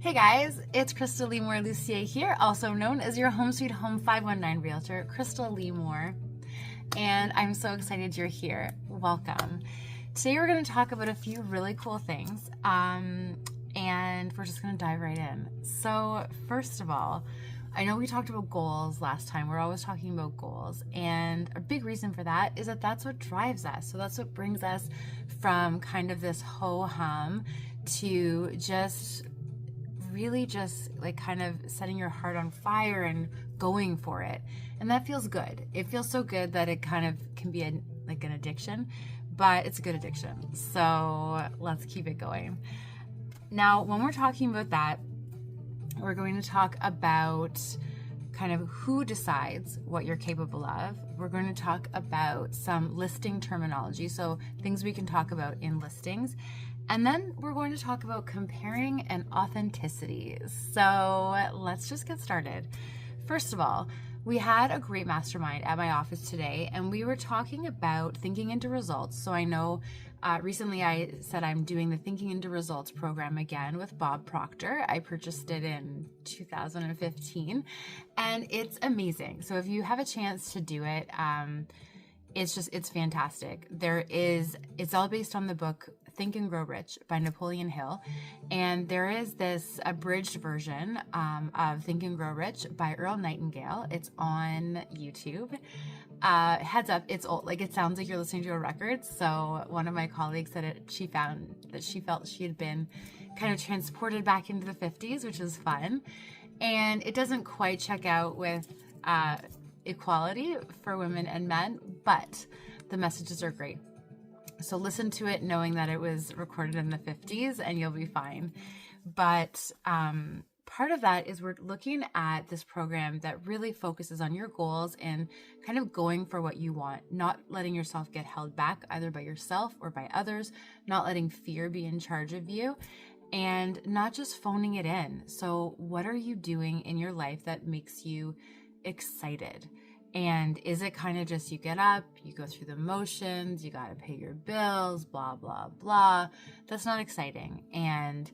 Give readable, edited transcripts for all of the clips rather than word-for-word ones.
Hey guys, it's Crystal Lee Moore Lucier here, also known as your Home Sweet Home 519 Realtor, Crystal Lee Moore, and I'm so excited you're here. Welcome. Today we're going to talk about a few really cool things, and we're just going to dive right in. So first of all, I know we talked about goals last time. We're always talking about goals, and a big reason for that is that that's what drives us. So that's what brings us from kind of this ho-hum to just really just like kind of setting your heart on fire and going for it. And that feels good. It feels so good that it kind of can be like an addiction, but it's a good addiction. So let's keep it going. Now, when we're talking about that, we're going to talk about kind of who decides what you're capable of. We're going to talk about some listing terminology, so things we can talk about in listings. And then we're going to talk about comparing and authenticity. So let's just get started. First of all, we had a great mastermind at my office today, and we were talking about thinking into results. So I know recently I said I'm doing the Thinking into Results program again with Bob Proctor. I purchased it in 2015, and it's amazing. So if you have a chance to do it, it's fantastic. It's all based on the book Think and Grow Rich by Napoleon Hill. And there is this abridged version of Think and Grow Rich by Earl Nightingale. It's on YouTube. Heads up, it's old. Like, it sounds like you're listening to a record. So one of my colleagues said she found that she felt she had been kind of transported back into the 50s, which is fun. And it doesn't quite check out with equality for women and men, but the messages are great. So listen to it knowing that it was recorded in the 50s and you'll be fine. But part of that is we're looking at this program that really focuses on your goals and kind of going for what you want, not letting yourself get held back either by yourself or by others, not letting fear be in charge of you, and not just phoning it in. So what are you doing in your life that makes you excited? And is it kind of just you get up, you go through the motions, you got to pay your bills, blah, blah, blah. That's not exciting. And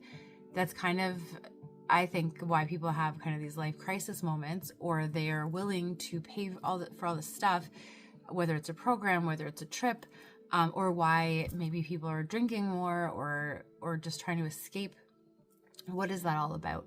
that's kind of, I think, why people have kind of these life crisis moments, or they are willing to pay for all the stuff, whether it's a program, whether it's a trip, or why maybe people are drinking more or just trying to escape. What is that all about?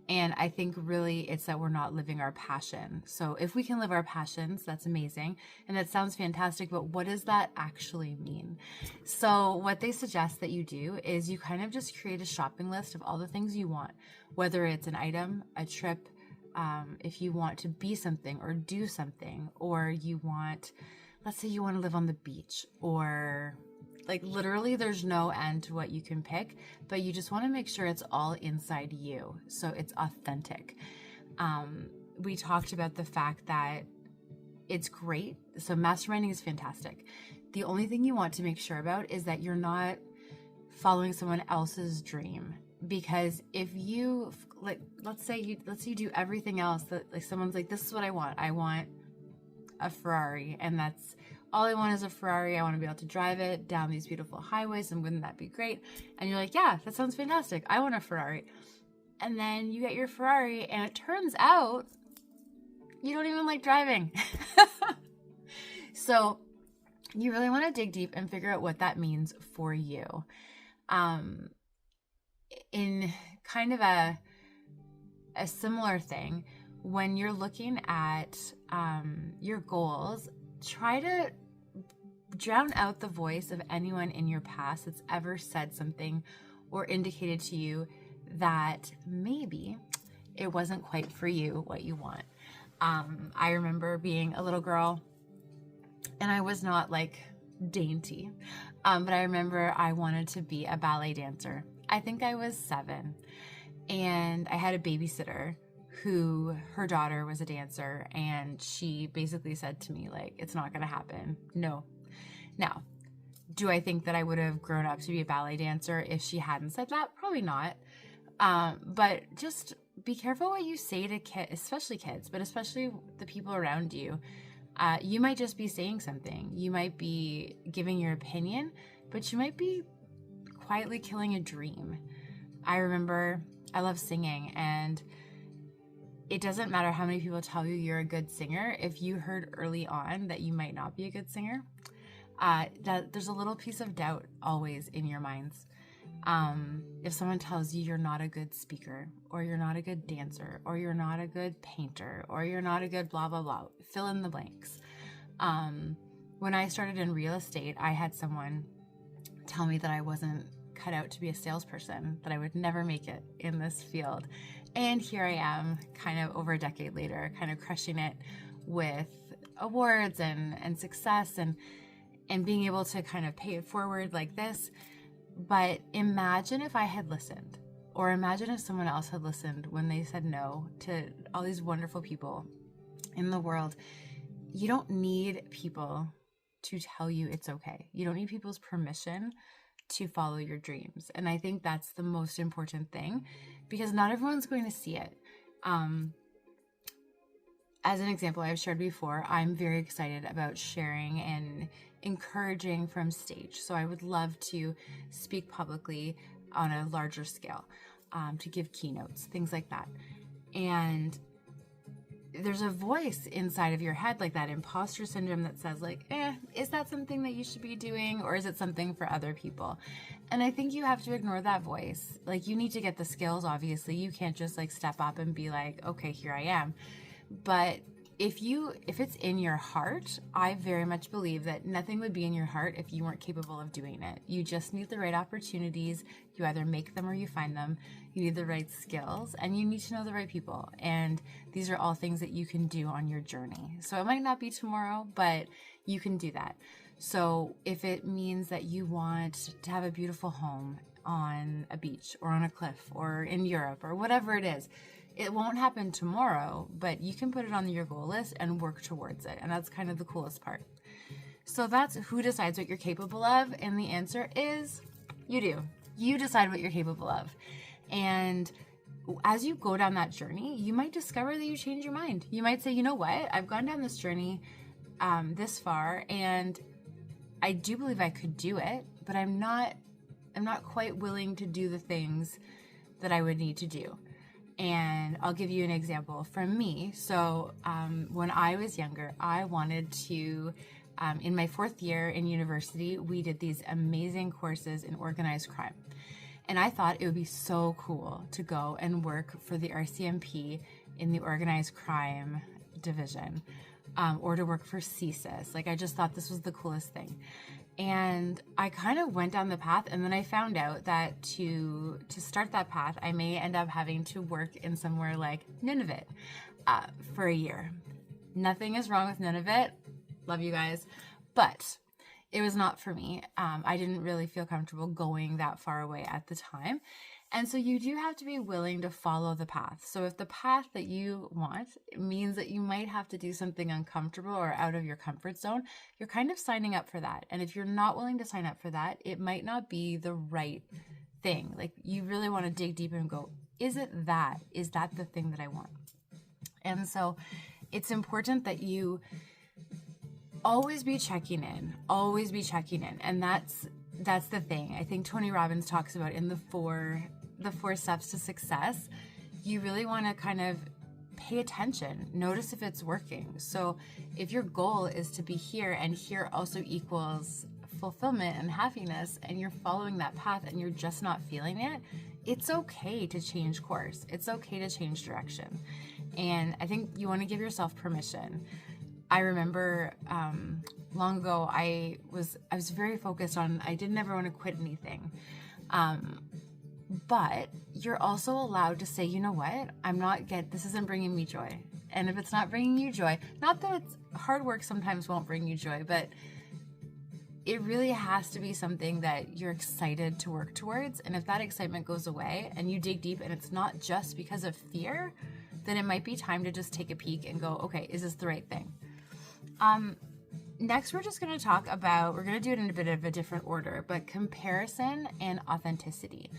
And I think really it's that we're not living our passion. So if we can live our passions, that's amazing. And that sounds fantastic, but what does that actually mean? So what they suggest that you do is you kind of just create a shopping list of all the things you want, whether it's an item, a trip, if you want to be something or do something, or you want, let's say you want to live on the beach, or like literally there's no end to what you can pick, but you just want to make sure it's all inside you. So it's authentic. We talked about the fact that it's great. So masterminding is fantastic. The only thing you want to make sure about is that you're not following someone else's dream. Because if you, like, let's say you do everything else that, like, someone's like, this is what I want a Ferrari, and that's all I want is a Ferrari. I want to be able to drive it down these beautiful highways, and wouldn't that be great? And you're like, yeah, that sounds fantastic. I want a Ferrari. And then you get your Ferrari, and it turns out you don't even like driving. So you really want to dig deep and figure out what that means for you. In kind of a similar thing, when you're looking at your goals, try to drown out the voice of anyone in your past that's ever said something or indicated to you that maybe it wasn't quite for you what you want. I remember being a little girl, and I was not like dainty, but I remember I wanted to be a ballet dancer. I think I was 7, and I had a babysitter who, her daughter was a dancer, and she basically said to me, like, it's not going to happen. No. Now, do I think that I would have grown up to be a ballet dancer if she hadn't said that? Probably not. But just be careful what you say to kids, especially kids, but especially the people around you. You might just be saying something. You might be giving your opinion, but you might be quietly killing a dream. I remember I love singing, and it doesn't matter how many people tell you you're a good singer. If you heard early on that you might not be a good singer, that there's a little piece of doubt always in your minds. If someone tells you you're not a good speaker, or you're not a good dancer, or you're not a good painter, or you're not a good blah, blah, blah, fill in the blanks. When I started in real estate, I had someone tell me that I wasn't cut out to be a salesperson, that I would never make it in this field. And here I am, kind of over a decade later, kind of crushing it with awards and success and being able to kind of pay it forward like this. But imagine if I had listened, or imagine if someone else had listened when they said no to all these wonderful people in the world. You don't need people to tell you it's okay. You don't need people's permission to follow your dreams. And I think that's the most important thing, because not everyone's going to see it. As an example, I've shared before, I'm very excited about sharing and encouraging from stage. So I would love to speak publicly on a larger scale, to give keynotes, things like that. And there's a voice inside of your head, like that imposter syndrome that says like, is that something that you should be doing, or is it something for other people? And I think you have to ignore that voice. Like, you need to get the skills, obviously. You can't just like step up and be like, okay, here I am. But if it's in your heart, I very much believe that nothing would be in your heart if you weren't capable of doing it. You just need the right opportunities. You either make them or you find them. You need the right skills, and you need to know the right people. And these are all things that you can do on your journey. So it might not be tomorrow, but you can do that. So if it means that you want to have a beautiful home on a beach or on a cliff or in Europe or whatever it is, it won't happen tomorrow, but you can put it on your goal list and work towards it. And that's kind of the coolest part. So that's who decides what you're capable of. And the answer is you do. You decide what you're capable of. And as you go down that journey, you might discover that you change your mind. You might say, you know what? I've gone down this journey this far, and I do believe I could do it, but I'm not quite willing to do the things that I would need to do. And I'll give you an example from me. So when I was younger, I wanted to, in my 4th year in university, we did these amazing courses in organized crime. And I thought it would be so cool to go and work for the RCMP in the organized crime division, or to work for CSIS. Like, I just thought this was the coolest thing. And I kind of went down the path, and then I found out that to start that path, I may end up having to work in somewhere like Nunavut for a year. Nothing is wrong with Nunavut. Love you guys. But it was not for me. I didn't really feel comfortable going that far away at the time. And so you do have to be willing to follow the path. So if the path that you want means that you might have to do something uncomfortable or out of your comfort zone, you're kind of signing up for that. And if you're not willing to sign up for that, it might not be the right thing. Like, you really want to dig deep and go, is it that? Is that the thing that I want? And so it's important that you always be checking in. And that's the thing. I think Tony Robbins talks about in the four steps to success. You really want to kind of pay attention, notice if it's working. So if your goal is to be here, and here also equals fulfillment and happiness, and you're following that path and you're just not feeling it, it's okay to change course. It's okay to change direction. And I think you want to give yourself permission. I remember long ago, I was very focused on, I didn't ever want to quit anything. But you're also allowed to say, you know what, this isn't bringing me joy. And if it's not bringing you joy, not that hard work sometimes won't bring you joy, but it really has to be something that you're excited to work towards. And if that excitement goes away and you dig deep and it's not just because of fear, then it might be time to just take a peek and go, okay, is this the right thing? Next, we're just going to talk about, we're going to do it in a bit of a different order, but comparison and authenticity.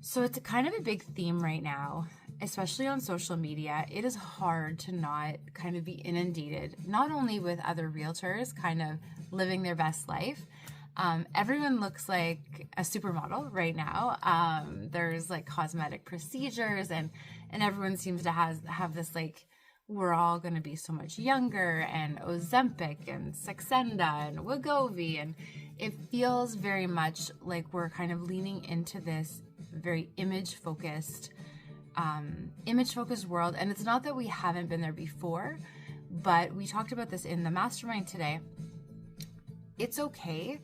So it's kind of a big theme right now, especially on social media. It is hard to not kind of be inundated, not only with other realtors kind of living their best life, Everyone looks like a supermodel right now. There's like cosmetic procedures and everyone seems to have this like, we're all going to be so much younger, and Ozempic and Saxenda and Wegovy, and it feels very much like we're kind of leaning into this very image focused world. And it's not that we haven't been there before, but we talked about this in the mastermind today. It's okay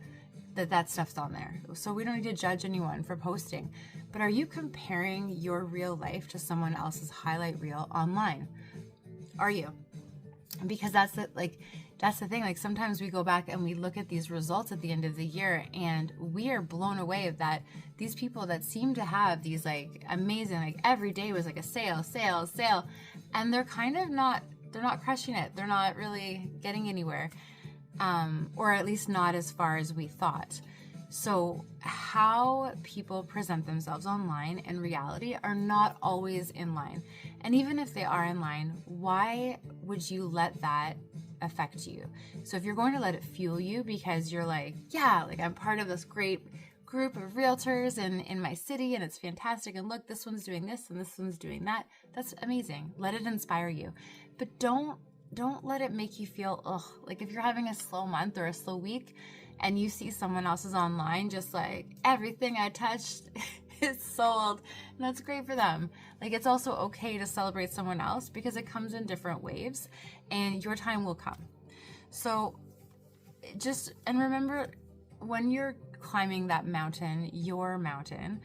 that stuff's on there, so we don't need to judge anyone for posting, but are you comparing your real life to someone else's highlight reel online? Are you? Because that's the thing. Like, sometimes we go back and we look at these results at the end of the year, and we are blown away that these people that seem to have these like amazing, like every day was like a sale, and they're kind of they're not crushing it. They're not really getting anywhere, or at least not as far as we thought. So how people present themselves online and reality are not always in line. And even if they are in line, why would you let that affect you? So if you're going to let it fuel you because you're like, yeah, like I'm part of this great group of realtors in my city and it's fantastic, and look, this one's doing this and this one's doing that, that's amazing. Let it inspire you. But don't let it make you feel, like if you're having a slow month or a slow week, and you see someone else's online, just like everything I touched is sold, and that's great for them. Like, it's also okay to celebrate someone else because it comes in different waves, and your time will come. So and remember, when you're climbing that mountain, your mountain,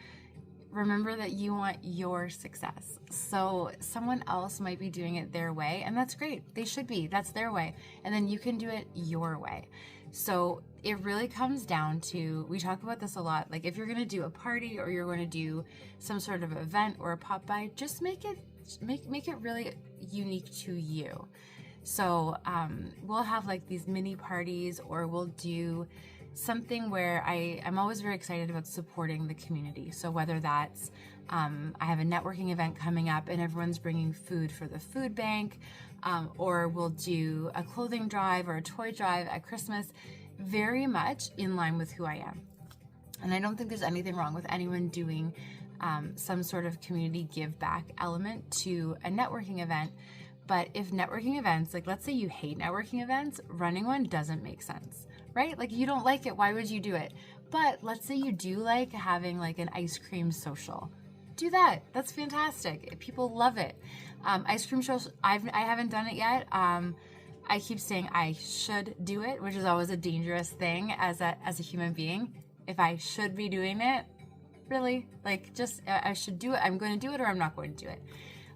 remember that you want your success. So someone else might be doing it their way, and that's great. They should be. That's their way. And then you can do it your way. So it really comes down to, we talk about this a lot, like if you're going to do a party or you're going to do some sort of event or a pop by, just make it really unique to you. So we'll have like these mini parties, or we'll do something where I'm always very excited about supporting the community. So whether that's I have a networking event coming up and everyone's bringing food for the food bank, or we'll do a clothing drive or a toy drive at Christmas, very much in line with who I am. And I don't think there's anything wrong with anyone doing some sort of community give back element to a networking event. But if networking events, like let's say you hate networking events, running one doesn't make sense, right? Like you don't like it, why would you do it? But let's say you do like having like an ice cream social. Do that. That's fantastic. People love it. Ice cream shows, I haven't done it yet. I keep saying I should do it, which is always a dangerous thing as a human being. If I should be doing it, really, like just I should do it. I'm going to do it, or I'm not going to do it.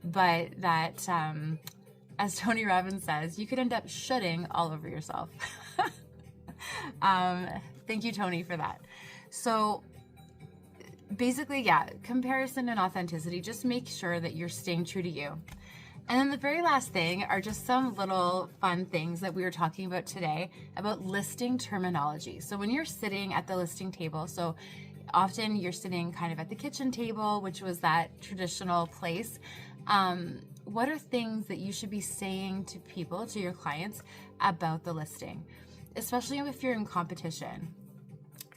But that, as Tony Robbins says, you could end up shoulding all over yourself. Thank you, Tony, for that. So basically, yeah, comparison and authenticity, just make sure that you're staying true to you. And then the very last thing are just some little fun things that we were talking about today about listing terminology. So when you're sitting at the listing table, so often you're sitting kind of at the kitchen table, which was that traditional place. What are things that you should be saying to people, to your clients, about the listing, especially if you're in competition?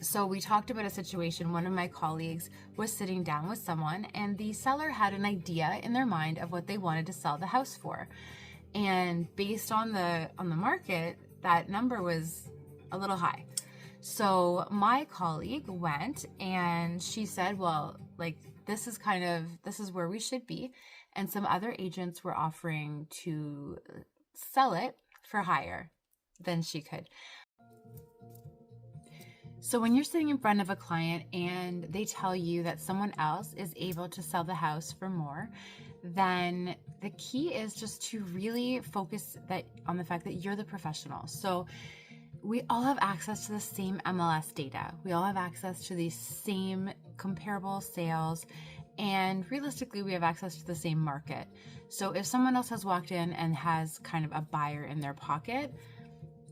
So we talked about a situation. One of my colleagues was sitting down with someone, and the seller had an idea in their mind of what they wanted to sell the house for. And based on the market, that number was a little high. So my colleague went and she said, well, like this is where we should be. And some other agents were offering to sell it for higher than she could. So when you're sitting in front of a client and they tell you that someone else is able to sell the house for more, then the key is just to really focus on the fact that you're the professional. So we all have access to the same MLS data. We all have access to the same comparable sales, and realistically, we have access to the same market. So if someone else has walked in and has kind of a buyer in their pocket,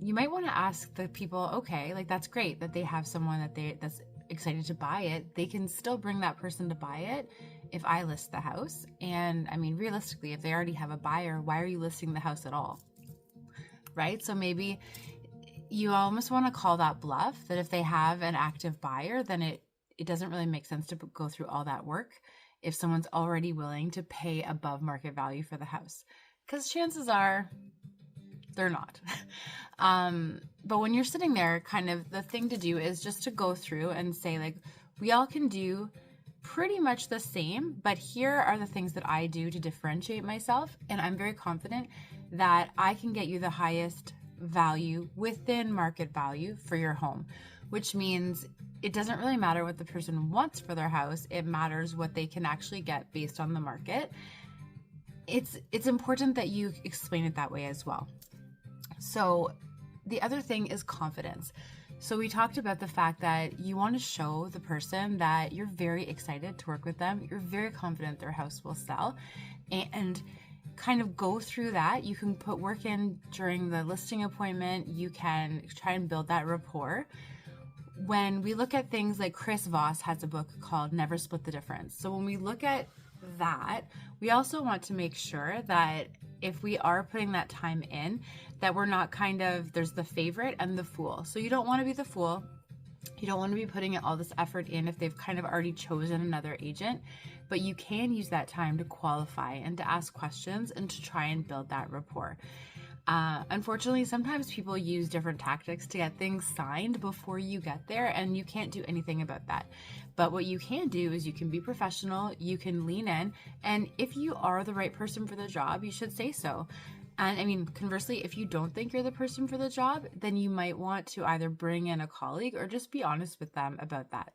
you might want to ask the people, okay, like that's great that they have someone that's excited to buy it. They can still bring that person to buy it if I list the house. And I mean, realistically, if they already have a buyer, why are you listing the house at all? Right? So maybe you almost want to call that bluff, that if they have an active buyer, then it doesn't really make sense to go through all that work if someone's already willing to pay above market value for the house, because chances are they're not. But when you're sitting there, kind of the thing to do is just to go through and say, like, we all can do pretty much the same, but here are the things that I do to differentiate myself. And I'm very confident that I can get you the highest value within market value for your home, which means it doesn't really matter what the person wants for their house. It matters what they can actually get based on the market. It's important that you explain it that way as well. So the other thing is confidence. So we talked about the fact that you want to show the person that you're very excited to work with them. You're very confident their house will sell, and kind of go through that. You can put work in during the listing appointment. You can try and build that rapport. When we look at things like Chris Voss has a book called Never Split the Difference. So when we look at that, we also want to make sure that if we are putting that time in, that we're not kind of, there's the favorite and the fool. So you don't want to be the fool. You don't want to be putting all this effort in if they've kind of already chosen another agent, but you can use that time to qualify and to ask questions and to try and build that rapport. Unfortunately, sometimes people use different tactics to get things signed before you get there, and you can't do anything about that. But what you can do is you can be professional, you can lean in, and if you are the right person for the job, you should say so. And I mean, conversely, if you don't think you're the person for the job, then you might want to either bring in a colleague or just be honest with them about that.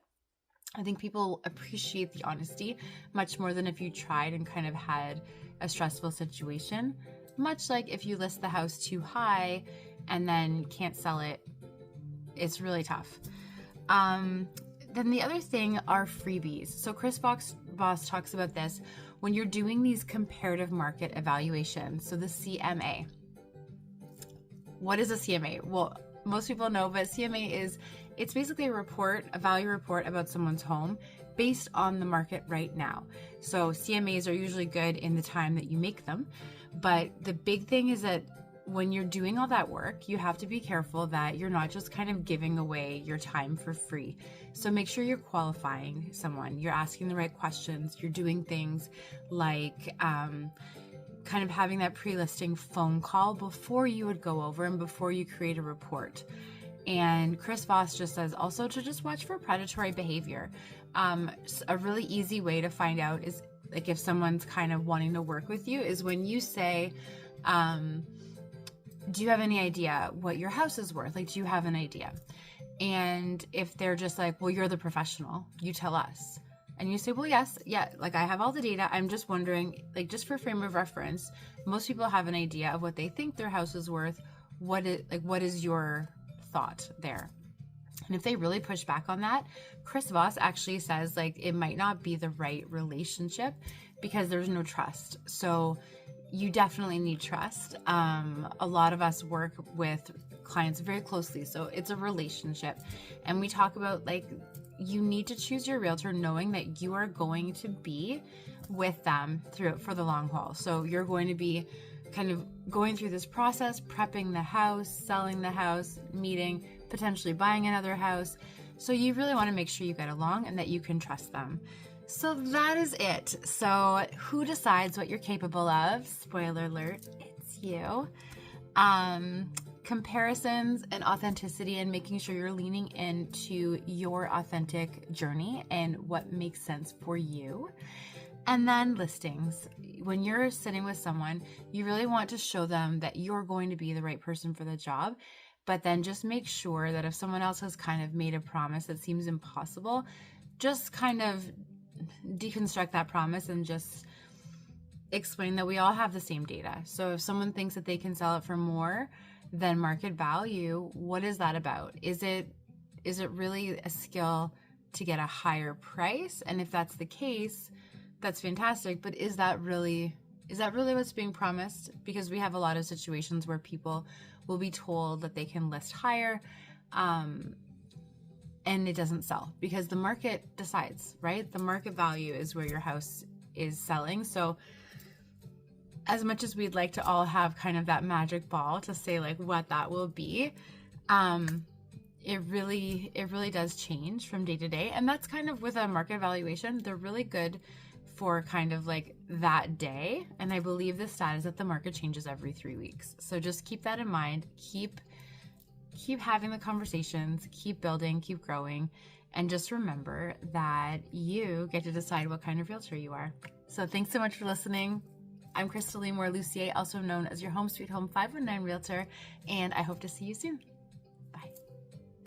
I think people appreciate the honesty much more than if you tried and kind of had a stressful situation. Much like if you list the house too high and then can't sell it, it's really tough. Then the other thing are freebies. So Chris Voss talks about this when you're doing these comparative market evaluations. So the CMA. What is a CMA? Well, most people know, but CMA it's basically a value report about someone's home based on the market right now. So CMAs are usually good in the time that you make them. But the big thing is that when you're doing all that work, you have to be careful that you're not just kind of giving away your time for free. So make sure you're qualifying someone, you're asking the right questions, you're doing things like kind of having that pre-listing phone call before you would go over and before you create a report. And Chris Voss just says also to just watch for predatory behavior. A really easy way to find out is, like, if someone's kind of wanting to work with you, is when you say, do you have any idea what your house is worth? Like, do you have an idea? And if they're just like, well, you're the professional, you tell us. And you say, well, yes, yeah, like I have all the data. I'm just wondering, like, just for frame of reference, most people have an idea of what they think their house is worth. What is your thought there? And if they really push back on that, Chris Voss actually says, like, it might not be the right relationship because there's no trust. So you definitely need trust. A lot of us work with clients very closely, so it's a relationship. And we talk about, like, you need to choose your realtor knowing that you are going to be with them for the long haul. So you're going to be kind of going through this process, prepping the house, selling the house, meeting, potentially buying another house. So you really want to make sure you get along and that you can trust them. So that is it. So who decides what you're capable of? Spoiler alert, it's you. Comparisons and authenticity, and making sure you're leaning into your authentic journey and what makes sense for you. And then listings. When you're sitting with someone, you really want to show them that you're going to be the right person for the job, but then just make sure that if someone else has kind of made a promise that seems impossible, just kind of deconstruct that promise and just explain that we all have the same data. So if someone thinks that they can sell it for more than market value, what is that about? Is it really a skill to get a higher price? And if that's the case, that's fantastic. But is that really what's being promised? Because we have a lot of situations where people will be told that they can list higher, and it doesn't sell because the market decides, right? The market value is where your house is selling. So as much as we'd like to all have kind of that magic ball to say, like, what that will be, It really does change from day to day. And that's kind of with a market evaluation, they're really good for kind of like that day. And I believe the stat is that the market changes every 3 weeks. So just keep that in mind. Keep having the conversations, keep building, keep growing, and just remember that you get to decide what kind of realtor you are. So thanks so much for listening. I'm Crystal Lee Moore Lucier, also known as your Home Sweet Home 519 Realtor, and I hope to see you soon.